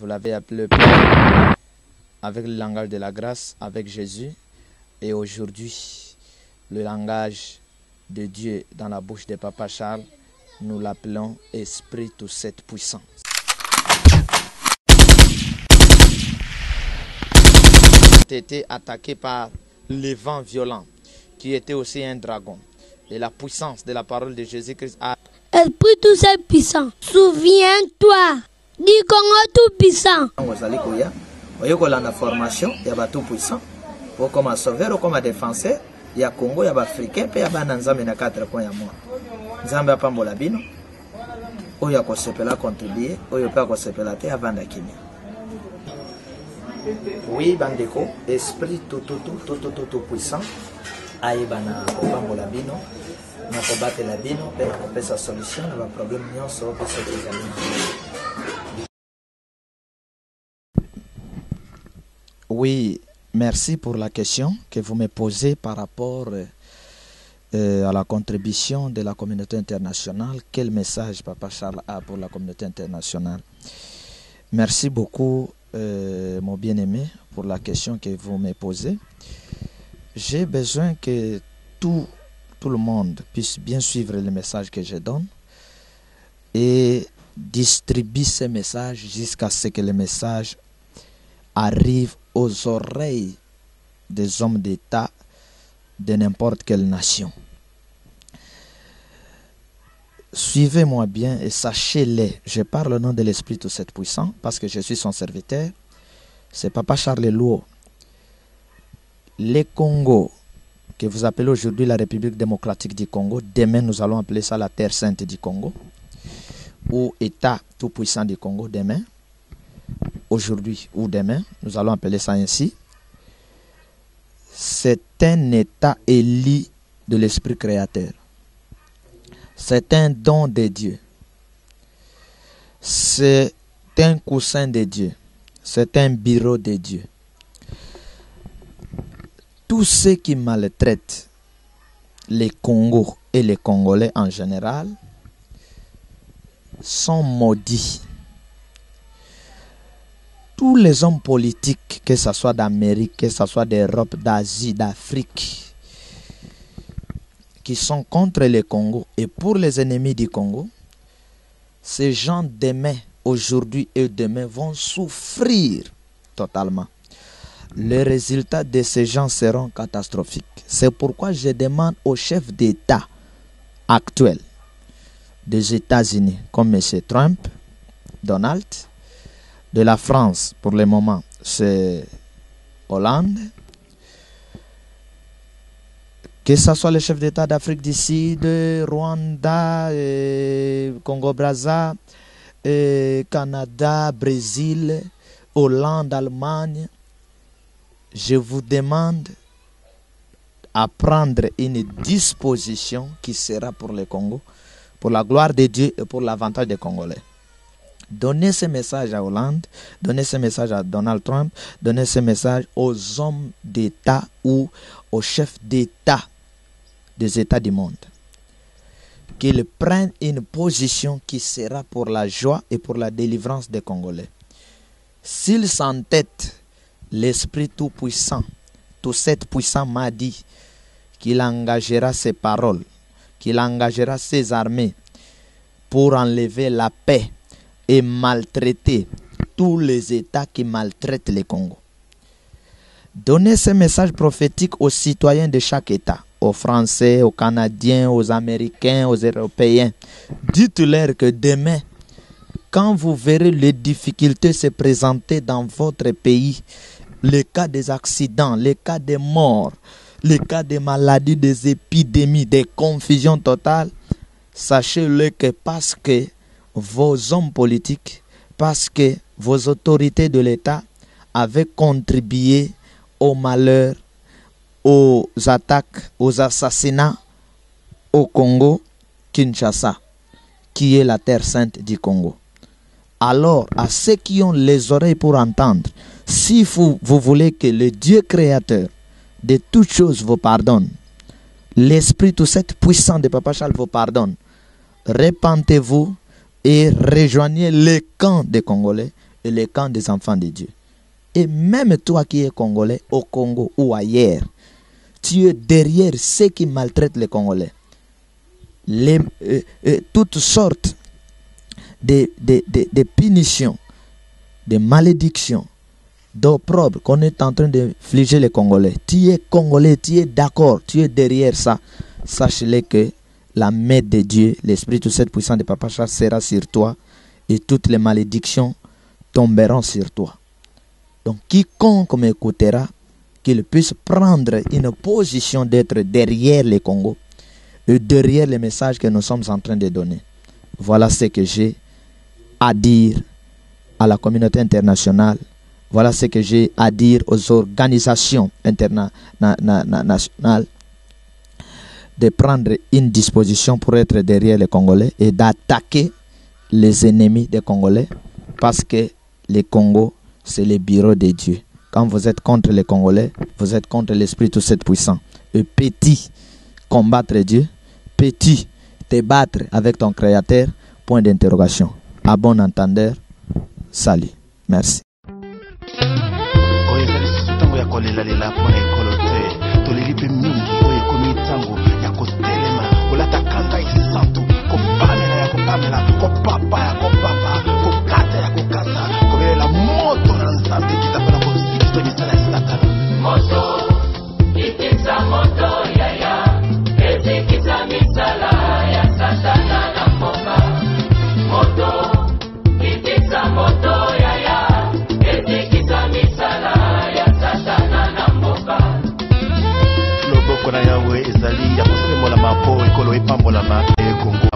Vous l'avez appelé avec le langage de la grâce, avec Jésus. Et aujourd'hui, le langage de Dieu dans la bouche de Papa Charles, nous l'appelons Esprit tout cette puissance. Il a été attaqué par le vent violent, qui était aussi un dragon. Et la puissance de la parole de Jésus-Christ a... Esprit tout cette puissant, souviens-toi du Congo tout puissant. Il y a la formation, il y a tout puissant. Comme sauveur, comme défenseur, il y a Congo, il y a Africain, il y a Nanzambe na 4 points à moi. Nzambe a pambola bino. Il y a kosepela contribuer, il y a pas kosepela te avant d'akimia. Oui, bandeko, esprit tout puissant. Aïbana pambola bino. Na kobate la bino, pe na kopesa solution na ba problème nyonso pe so tezali. Oui, merci pour la question que vous me posez par rapport à la contribution de la communauté internationale. Quel message Papa Charles a pour la communauté internationale? Merci beaucoup, mon bien-aimé, pour la question que vous me posez. J'ai besoin que tout le monde puisse bien suivre le message que je donne et distribuer ces messages jusqu'à ce que le message arrive aux oreilles des hommes d'État de n'importe quelle nation. Suivez-moi bien et sachez-les. Je parle au nom de l'Esprit tout cette puissant parce que je suis son serviteur. C'est Papa Charles Louo. Les Congo, que vous appelez aujourd'hui la République démocratique du Congo, demain nous allons appeler ça la Terre sainte du Congo, ou État tout puissant du Congo demain, aujourd'hui ou demain, nous allons appeler ça ainsi. C'est un état élu de l'Esprit créateur. C'est un don de Dieu. C'est un coussin de Dieu. C'est un bureau de Dieu. Tous ceux qui maltraitent les Congos et les Congolais en général sont maudits. Tous les hommes politiques, que ce soit d'Amérique, que ce soit d'Europe, d'Asie, d'Afrique, qui sont contre les Congo et pour les ennemis du Congo, ces gens demain, aujourd'hui et demain vont souffrir totalement. Les résultats de ces gens seront catastrophiques. C'est pourquoi je demande aux chefs d'État actuels des États-Unis, comme M. Trump, Donald, de la France, pour le moment, c'est Hollande. Que ce soit les chefs d'État d'Afrique du Sud, Rwanda, Congo-Brazza, Canada, Brésil, Hollande, Allemagne, je vous demande à prendre une disposition qui sera pour le Congo, pour la gloire de Dieu et pour l'avantage des Congolais. Donnez ce message à Hollande, donnez ce message à Donald Trump, donnez ce message aux hommes d'État ou aux chefs d'État des États du monde. Qu'ils prennent une position qui sera pour la joie et pour la délivrance des Congolais. S'ils s'entêtent, l'Esprit tout-puissant, tout cet puissant m'a dit qu'il engagera ses paroles, qu'il engagera ses armées pour enlever la paix et maltraiter tous les États qui maltraitent le Congo. Donnez ce message prophétique aux citoyens de chaque État, aux Français, aux Canadiens, aux Américains, aux Européens. Dites-leur que demain, quand vous verrez les difficultés se présenter dans votre pays, les cas des accidents, les cas des morts, les cas des maladies, des épidémies, des confusions totales, sachez-le que parce que vos hommes politiques, parce que vos autorités de l'État avaient contribué au malheur, aux attaques, aux assassinats au Congo, Kinshasa, qui est la terre sainte du Congo. Alors, à ceux qui ont les oreilles pour entendre, si vous voulez que le Dieu créateur de toutes choses vous pardonne, l'Esprit tout cet puissant de Papa Charles vous pardonne, répentez-vous et rejoignez les camps des Congolais et le camp des enfants de Dieu. Et même toi qui es congolais au Congo ou ailleurs, tu es derrière ceux qui maltraitent les Congolais. Toutes sortes de punitions, de malédictions, d'opprobre qu'on est en train de infliger les Congolais. Tu es Congolais, tu es d'accord, tu es derrière ça. Sache-le que la main de Dieu, l'Esprit tout seul puissant de Papa Charles sera sur toi et toutes les malédictions tomberont sur toi. Donc quiconque m'écoutera, qu'il puisse prendre une position d'être derrière les Congos et derrière les messages que nous sommes en train de donner. Voilà ce que j'ai à dire à la communauté internationale. Voilà ce que j'ai à dire aux organisations internationales, de prendre une disposition pour être derrière les Congolais et d'attaquer les ennemis des Congolais, parce que les Congos, c'est le bureau de Dieu. Quand vous êtes contre les Congolais, vous êtes contre l'Esprit tout seul puissant. Et petit, combattre Dieu, petit, te battre avec ton Créateur, point d'interrogation. À bon entendeur, salut. Merci. Loboko na Yahweh ezali ya kosemola mapo ekolo epambolama e Kongo.